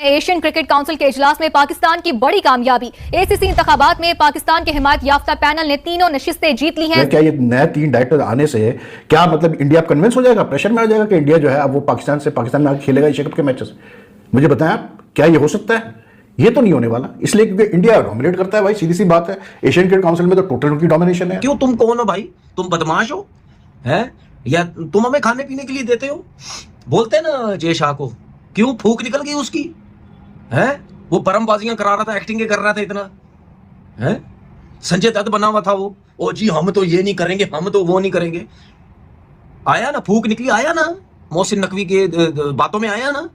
Asian cricket council के इजलास में पाकिस्तान की बड़ी कामयाबी। एसीसी इंतखाबात में पाकिस्तान के हिमायत याफ्ता पैनल ने तीनों नशिस्तें जीत ली हैं। क्या ये नए 3 डायरेक्टर आने से क्या मतलब इंडिया कन्विंस हो जाएगा, प्रेशर में आ जाएगा कि इंडिया जो है अब वो पाकिस्तान में आके खेलेगा एशिया कप के मैचेस? मुझे बताएं आप, क्या ये हो सकता है? ये तो नहीं होने वाला, इसलिए क्योंकि इंडिया डोमिनेट करता है भाई, सीधी सी बात है। एशियन क्रिकेट काउंसिल में तो टोटल उनकी डोमिनेशन है। क्यों, तुम कौन हो भाई? तुम बदमाश हो हैं या तुम हमें खाने पीने के लिए देते हो? बोलते हैं ना जय शाह को, क्यों फूक निकल गई उसकी? हैं वो परमबाजियां करा रहा था, एक्टिंग कर रहा था इतना, हैं संजय दत्त बना हुआ था वो, ओ जी हम तो ये नहीं करेंगे, हम तो वो नहीं करेंगे। आया ना फूक निकली, आया ना मोहसिन नकवी के बातों में, आया ना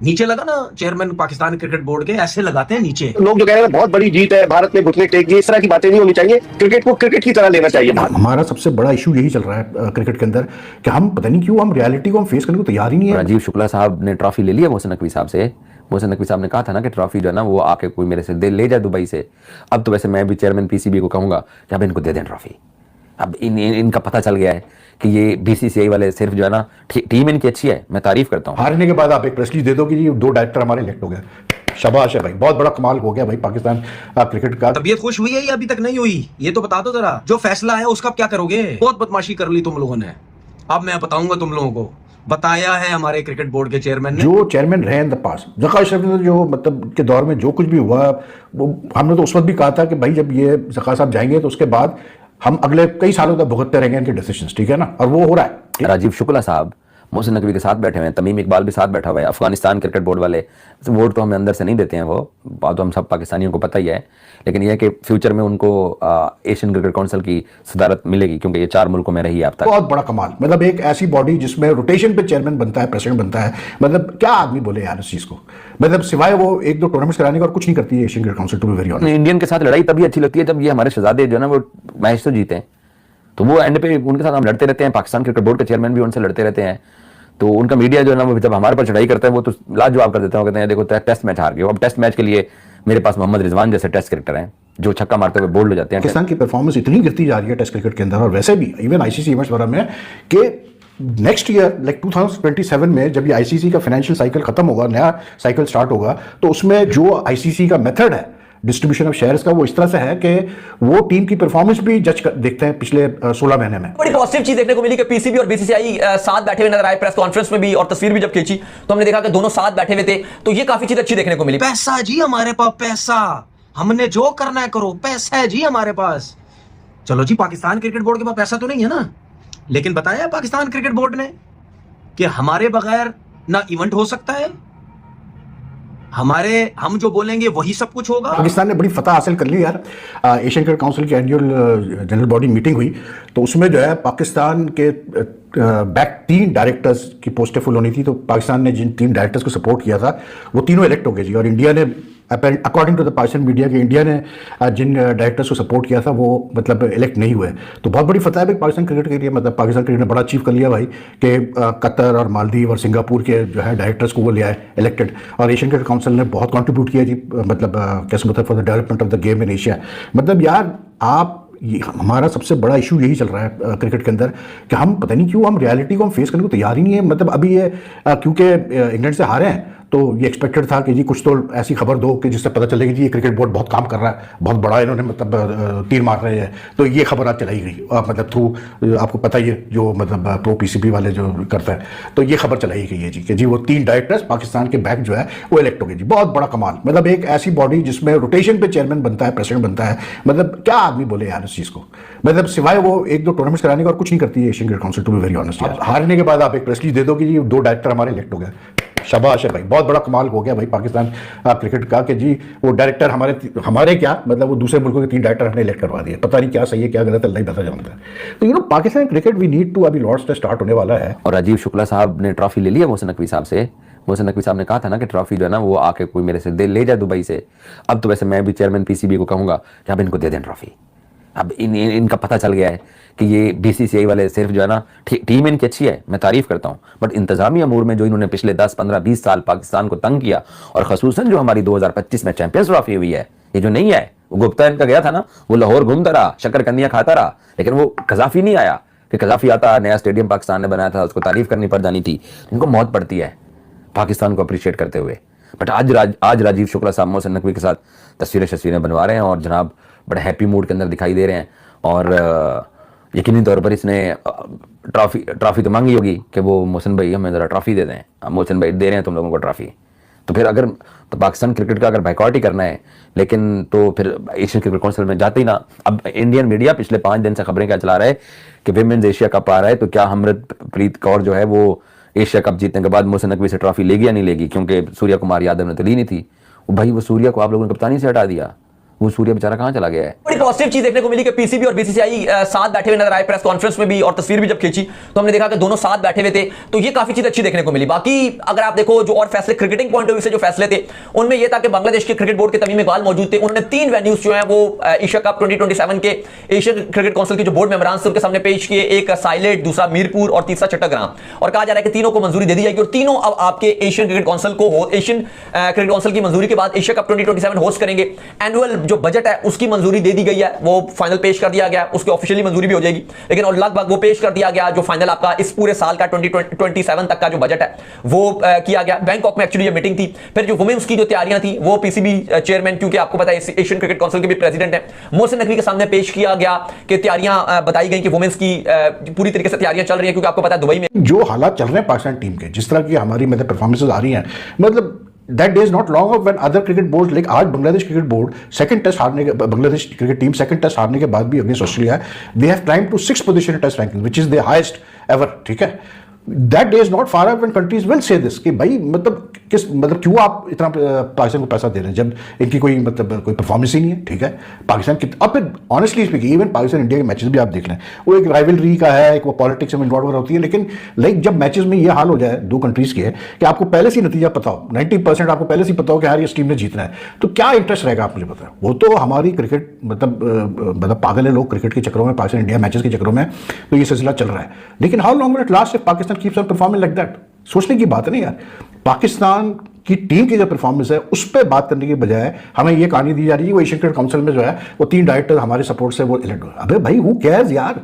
नीचे लगा ना। चेयरमैन पाकिस्तान क्रिकेट बोर्ड के ऐसे लगाते हैं नीचे। लोग जो कह रहे हैं बहुत बड़ी जीत है, भारत ने घुटने टेक दिए, इस तरह की बातें नहीं होनी चाहिए। क्रिकेट को क्रिकेट की तरह लेना चाहिए। हमारा सबसे बड़ा इशू यही चल रहा है क्रिकेट के अंदर कि हम पता नहीं क्यों हम रियलिटी को हम फेस करने को तैयार ही नहीं है। राजीव शुक्ला साहब ने ट्रॉफी ले लिया मोहसिन नकवी साहब से। मोहसिन नकवी साहब ने कहा था ना कि ट्रॉफी जो है ना वो आके कोई मेरे से ले जाए दुबई से। अब तो वैसे मैं भी चेयरमैन पीसीबी को कहूंगा कि अब इनको दे दें ट्रॉफी। अब इनका पता चल गया है कि ये बीसीसीआई वाले सिर्फ जो है ना, टीम इनकी अच्छी है, मैं तारीफ करता हूँ। हारने के बाद आप एक प्रेस रिलीज दे दो कि ये 2 डायरेक्टर हमारे इलेक्ट हो गए, शाबाश है भाई, बहुत बड़ा कमाल हो गया भाई पाकिस्तान क्रिकेट का। तबीयत खुश हुई है या अभी तक नहीं हुई, ये तो बता दो जरा। जो फैसला है उसका क्या करोगे? बहुत बदमाशी कर ली तुम लोगों ने, अब मैं बताऊंगा तुम लोगों को। बताया है हमारे क्रिकेट बोर्ड के चेयरमैन ने, जो चेयरमैन रहे in the past, Zaka Ashraf ने जो मतलब के दौर में जो कुछ भी हुआ, वो हमने तो उस वक्त भी कहा था कि भाई जब ये ज़का साहब जाएंगे तो उसके बाद हम अगले कई सालों तक भुगतते रहेंगे इनके डिसीजंस, ठीक है ना, और वो हो रहा है। राजीव शुक्ला साहब मोहसिन नकवी के साथ बैठे हुए हैं, तमीम इकबाल भी साथ बैठा हुआ है, अफगानिस्तान क्रिकेट बोर्ड वाले। वोट तो हमें अंदर से नहीं देते हैं, वो बात तो हम सब पाकिस्तानियों को पता ही है, लेकिन यह है कि फ्यूचर में उनको एशियन क्रिकेट काउंसिल की सदारत मिलेगी, क्योंकि ये 4 मुल्कों में रही है अब तक। बहुत बड़ा कमाल, मतलब एक ऐसी बॉडी जिसमें रोटेशन पे चेयरमैन बनता है, प्रेसिडेंट बनता है, मतलब क्या आदमी बोले यार इस चीज को, मतलब सिवाय वो 1-2 टूर्नामेंट्स कराने का और कुछ नहीं करती है Asian cricket council, to be very honest. Indian के साथ लड़ाई तभी अच्छी लगती है जब ये हमारे शहजादे जो है ना वो मैच तो जीते हैं, तो वो एंड पे उनके साथ हम लड़ते रहते हैं। पाकिस्तान क्रिकेट बोर्ड के चेयरमैन भी उनसे लड़ते रहते हैं, तो उनका मीडिया जो है ना वो जब हमारे पर चढ़ाई करता है वो तो लाजवाब कर देता है, कहते हैं देखो टेस्ट मैच हार गए। अब टेस्ट मैच के लिए मेरे पास मोहम्मद रिजवान जैसे टेस्ट क्रिकेटर हैं जो छक्का मारते हुए बोल्ड हो जाते हैं। पाकिस्तान की परफॉर्मेंस इतनी गिरती जा रही है टेस्ट क्रिकेट के अंदर, और वैसे भी इवन आईसीसी इवेंट्स वगैरह में, कि नेक्स्ट ईयर लाइक 2027 में जब ये आईसीसी का फाइनेंशियल साइकिल खत्म होगा, नया साइकिल स्टार्ट होगा, तो उसमें जो आईसीसी का मेथड है डिस्ट्रीब्यूशन ऑफ शेयर्स का, वो इस तरह से है कि वो टीम की परफॉर्मेंस भी देखते हैं पिछले 16 महीने में। बड़ी पॉजिटिव चीज देखने को मिली कि पीसीबी और बीसीसीआई साथ बैठे हुए नजर आए प्रेस कॉन्फ्रेंस में भी, और तस्वीर भी जब खींची तो हमने देखा कि दोनों साथ बैठे हुए थे, तो ये काफी चीज अच्छी देखने को मिली। पैसा जी हमारे पास, पैसा, हमने जो करना है करो, पैसा है जी हमारे पास। चलो जी, पाकिस्तान क्रिकेट बोर्ड के पास पैसा तो नहीं है ना, लेकिन बताया पाकिस्तान क्रिकेट बोर्ड ने कि हमारे बगैर ना इवेंट हो सकता है, हम जो बोलेंगे वही सब कुछ होगा। पाकिस्तान ने बड़ी फतह हासिल कर ली यार। एशियन क्रिकेट काउंसिल की एनुअल जनरल बॉडी मीटिंग हुई, तो उसमें जो है पाकिस्तान के बैक 3 डायरेक्टर्स की पोस्टें फुल होनी थी, तो पाकिस्तान ने जिन 3 डायरेक्टर्स को सपोर्ट किया था वो तीनों इलेक्ट हो गए जी। और इंडिया ने according to the Pakistan media के, इंडिया ने जिन डायरेक्टर्स को सपोर्ट किया था वो मतलब इलेक्ट नहीं हुए, तो बहुत बड़ी फतह है पाकिस्तान क्रिकेट के लिए। मतलब पाकिस्तान क्रिकेट ने बड़ा अचीव कर लिया भाई कि कतर और मालदीव और सिंगापुर के जो है डायरेक्टर्स को वो ले आए इलेक्टेड, और एशियन क्रिकेट काउंसिल ने बहुत कंट्रीब्यूट किया जी, मतलब कैसे मतलब for the development of the game in Asia. मतलब यार आप, हमारा सबसे बड़ा इशू यही चल रहा है क्रिकेट के अंदर कि हम पता नहीं क्यों हम रियलिटी को हम फेस करने को तैयार ही नहीं है। मतलब अभी ये क्योंकि इंग्लैंड से हारे हैं तो ये एक्सपेक्टेड था कि जी कुछ तो ऐसी खबर दो कि जिससे पता चलेगी जी ये क्रिकेट बोर्ड बहुत काम कर रहा है, बहुत बड़ा इन्होंने मतलब तीर मार रहे हैं, तो ये खबर आज चलाई गई मतलब थ्रू, आपको पता ही है जो मतलब प्रो पीसीबी वाले जो करता है, तो ये खबर चलाई गई है जी कि जी वो 3 डायरेक्टर्स पाकिस्तान के बैक जो है वो इलेक्ट हो गए जी। बहुत बड़ा कमाल, मतलब एक ऐसी बॉडी जिसमें रोटेशन पे चेयरमैन बनता है, प्रेसिडेंट बनता है, मतलब क्या आदमी बोले यार इस चीज को, मतलब सिवाय वो 1-2 टूर्नामेंट्स कराने का और कुछ नहीं करती है Asian cricket council, to be very honest. हारने के बाद आप एक प्रेस रिलीज दे दो कि जी 2 डायरेक्टर हमारे इलेक्ट हो गए, शाबाश है भाई, बहुत बड़ा कमाल हो गया भाई पाकिस्तान क्रिकेट का कि जी वो डायरेक्टर हमारे क्या मतलब वो दूसरे मुल्कों के 3 डायरेक्टर हमने इलेक्ट करवा दिए। पता नहीं क्या सही है क्या गलत है, नहीं पता जानता है। तो you know Pakistan cricket we need to, अभी लॉर्ड्स टेस्ट स्टार्ट होने वाला है। और राजीव शुक्ला साहब ने ट्रॉफी ले लिया मोहसिन नकवी साहब से। मोहसिन नकवी साहब ने कहा था ना कि ट्रॉफी जो है ना वो आके कोई मेरे से ले जाए दुबई से। अब तो वैसे मैं भी चेयरमैन पीसीबी को कहूंगा कि अब इनको दे दें ट्रॉफी। अब इनका पता चल गया है कि ये बीसीसीआई वाले सिर्फ जो है ना, टीम इनकी अच्छी है, मैं तारीफ करता हूँ, बट इंतजामी अमूर में जो इन्होंने पिछले 10, 15, 20 साल पाकिस्तान को तंग किया, और खसूसन जो हमारी 2025 में चैंपियंस ट्रॉफी हुई है, ये जो नहीं है, वो गुप्ता इनका गया था ना, वो लाहौर घूमता रहा, शक्करकंदियां खाता रहा, लेकिन वो कजाफी नहीं आया कि कजाफी आता, नया स्टेडियम पाकिस्तान ने बनाया था, उसको तारीफ करनी पड़ जानी थी। इनको मौत पड़ती है पाकिस्तान को अप्रिशिएट करते हुए। बट आज राजीव शुक्ला साहब मोहसिन नकवी के साथ तस्वीरें बनवा रहे हैं और जनाब बड़े हैप्पी मूड के अंदर दिखाई दे रहे हैं। और यकीनी तौर पर इसने ट्रॉफी तो मांगी होगी कि वो मोहसिन भाई हमें ज़रा ट्रॉफी दे दें, मोहसिन भाई दे रहे हैं तुम लोगों को ट्रॉफी। तो फिर अगर तो पाकिस्तान क्रिकेट का अगर बाइकआउट ही करना है, लेकिन तो फिर एशियन क्रिकेट काउंसिल में जाते ही ना। अब इंडियन मीडिया पिछले 5 दिन से खबरें क्या चला रहा है कि विमेंस एशिया कप आ रहा है, तो क्या हरमनप्रीत कौर जो है वो एशिया कप जीतने के बाद मोहसिन नकवी से ट्रॉफी लेगी या नहीं लेगी, क्योंकि सूर्या कुमार यादव ने तो ली नहीं थी। वो भाई वो सूर्या को आप लोगों ने कप्तानी से हटा दिया, वो सूर्या बेचारा कहां चला गया है। बड़ी पॉजिटिव चीज देखने को मिली कि पीसीबी और बीसीसीआई साथ बैठे हुए नजर आए प्रेस कॉन्फ्रेंस में भी, और तस्वीर भी जब खींची तो हमने देखा कि दोनों साथ बैठे हुए थे, तो ये काफी चीज अच्छी देखने को मिली। बाकी अगर आप देखो जो और फैसले क्रिकेटिंग पॉइंट ऑफ व्यू से जो फैसले थे उनमें यह था कि बांग्लादेश के क्रिकेट बोर्ड के तमीम इकबाल मौजूद थे। उन्होंने 3 वेन्यूज जो है वो एशिया कप 2027 के एशियन क्रिकेट काउंसिल के जो बोर्ड मेंबरान थे उनके सामने पेश किए, एक साइलेट, दूसरा मीरपुर और तीसरा चट्टग्राम। और कहा जा रहा है कि तीनों को मंजूरी दे दी जाएगी और तीनों अब आपके एशियन क्रिकेट काउंसिल को एशियन क्रिकेट काउंसिल की मंजूरी के बाद एशिया कप 2027 होस्ट करेंगे। एनुअल जो बजट है उसकी मंजूरी दे दी गई है, वो फाइनल पेश कर दिया गया, उसकी ऑफिशियली मंजूरी भी हो जाएगी, लेकिन और लगभग वो पेश कर दिया गया जो फाइनल आपका इस पूरे साल का 2027 तक का जो बजट है वो किया गया। बैंकॉक में एक्चुअली ये मीटिंग थी। फिर जो वुमेन्स की जो तैयारियां थी वो पीसीबी चेयरमैन, क्योंकि आपको पता है एशियन क्रिकेट काउंसिल के भी प्रेसिडेंट है, मोहसिन नकवी के सामने पेश किया गया कि तैयारियां बताई गई कि वुमेन्स की पूरी तरीके से तैयारियां चल रही है, क्योंकि आपको पता है दुबई में जो हालात चल रहे हैं पाकिस्तान टीम के, जिस तरह की हमारी मतलब परफॉर्मेंसेज आ रही हैं, मतलब that day is not long of when other cricket boards like आज Bangladesh cricket board second test हारने के, Bangladesh cricket team second test हारने के बाद भी against Australia they have climb to 6th position in test ranking which is the highest ever. ठीक है, that day is not far away when countries will say this कि भाई मतलब क्यों आप इतना पाकिस्तान को पैसा दे रहे हैं जब इनकी कोई मतलब कोई परफॉर्मेंस ही नहीं है। ठीक है, पाकिस्तान की अब फिर honestly speaking even Pakistan India के मैचेस भी आप देख लें, वो एक राइवलरी का है, एक वो पॉलिटिक्स में इन्वॉल्व होती है, लेकिन लाइक जब मैचेस में ये हाल हो जाए 2 कंट्रीज के कि आपको पहले से नतीजा पता हो, 90% आपको पहले से पता हो कि यार इस टीम ने जीतना है, तो क्या इंटरेस्ट रहेगा आप मुझे पता है। वो तो हमारी क्रिकेट मतलब पागल है लोग क्रिकेट के चक्रों में, पाकिस्तान इंडिया मैचेस के चक्रों में, तो ये सिलसिला चल रहा है। लेकिन how long will it last if Pakistan keeps on performing like that? सोचने की बात है नहीं यार। पाकिस्तान की टीम की जो परफॉर्मेंस है उस पर बात करने की बजाय हमें ये कहानी दी जा रही है वो एशियन क्रिकेट काउंसिल में जो है वो 3 डायरेक्टर हमारे सपोर्ट से वो इलेक्ट हुए। अबे भाई हु केयर्स यार,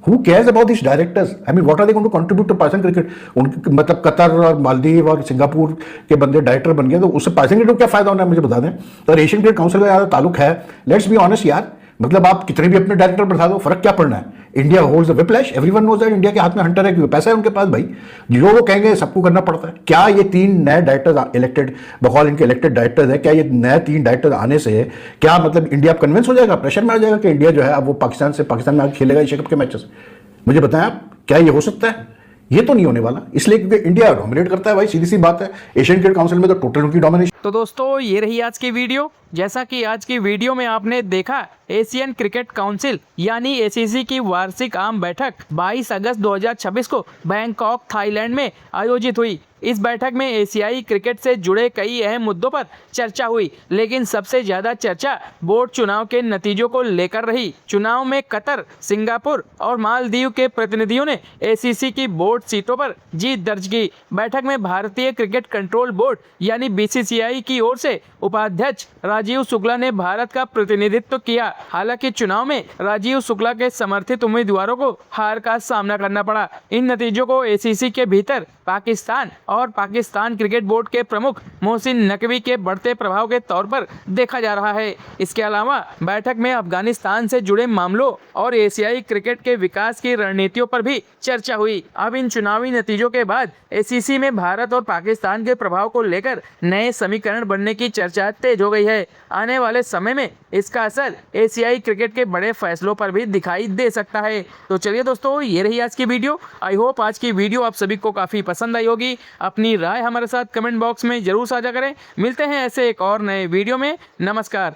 who cares about this directors? I mean what are they going to contribute to Pakistan cricket? उनके मतलब कतर और मालदीव और सिंगापुर के बंदे डायरेक्टर बन गए, तो उससे पाकिस्तान क्रिकेट को क्या फायदा होना है मुझे बता दें। और एशियन क्रिकेट काउंसिल का यार ताल्लुक है, लेट्स बी ऑनेस्ट यार, मतलब आप कितने भी अपने डायरेक्टर बैठा दो, फर्क क्या पड़ना है? India holds the whiplash, everyone knows that India के हाथ में हंटर है, क्योंकि पैसा है उनके पास भाई, जो वो कहेंगे सबको करना पड़ता है। क्या ये 3 नए डायरेक्टर्स इलेक्टेड बकौल इनके इलेक्टेड डायरेक्टर्स है, क्या ये नए 3 डायरेक्टर्स आने से क्या मतलब इंडिया कन्विंस हो जाएगा, प्रेशर में आ जाएगा कि इंडिया जो है अब वो पाकिस्तान में आगे खेलेगा एशिया कप के मैचेस? मुझे बताएं आप, क्या ये हो सकता है? ये तो नहीं होने वाला, इसलिए क्योंकि इंडिया डोमिनेट करता है भाई, सीधी सी बात है। एशियन क्रिकेट काउंसिल में तो टोटल उनकी डोमिनेशन। तो दोस्तों ये रही आज की वीडियो। जैसा कि आज की वीडियो में आपने देखा, एशियन क्रिकेट काउंसिल यानी एसीसी की वार्षिक आम बैठक 22 अगस्त 2026 को बैंकॉक थाईलैंड में आयोजित हुई। इस बैठक में एशियाई क्रिकेट से जुड़े कई अहम मुद्दों पर चर्चा हुई, लेकिन सबसे ज्यादा चर्चा बोर्ड चुनाव के नतीजों को लेकर रही। चुनाव में कतर, सिंगापुर और मालदीव के प्रतिनिधियों ने एसीसी की बोर्ड सीटों पर जीत दर्ज की। बैठक में भारतीय क्रिकेट कंट्रोल बोर्ड यानी बीसीसीआई की ओर से उपाध्यक्ष राजीव शुक्ला ने भारत का प्रतिनिधित्व किया। हालांकि चुनाव में राजीव शुक्ला के समर्थित उम्मीदवारों को हार का सामना करना पड़ा। इन नतीजों को एसीसी के भीतर पाकिस्तान और पाकिस्तान क्रिकेट बोर्ड के प्रमुख मोहसिन नकवी के बढ़ते प्रभाव के तौर पर देखा जा रहा है। इसके अलावा बैठक में अफगानिस्तान से जुड़े मामलों और एशियाई क्रिकेट के विकास की रणनीतियों पर भी चर्चा हुई। अब इन चुनावी नतीजों के बाद एसीसी में भारत और पाकिस्तान के प्रभाव को लेकर नए समीकरण बनने की चर्चा तेज हो गई है। आने वाले समय में इसका असर एशियाई क्रिकेट के बड़े फैसलों पर भी दिखाई दे सकता है। तो चलिए दोस्तों, ये रही आज की वीडियो। आई होप आज की वीडियो आप सभी को काफी पसंद आई होगी। अपनी राय हमारे साथ कमेंट बॉक्स में जरूर साझा करें। मिलते हैं ऐसे एक और नए वीडियो में। नमस्कार।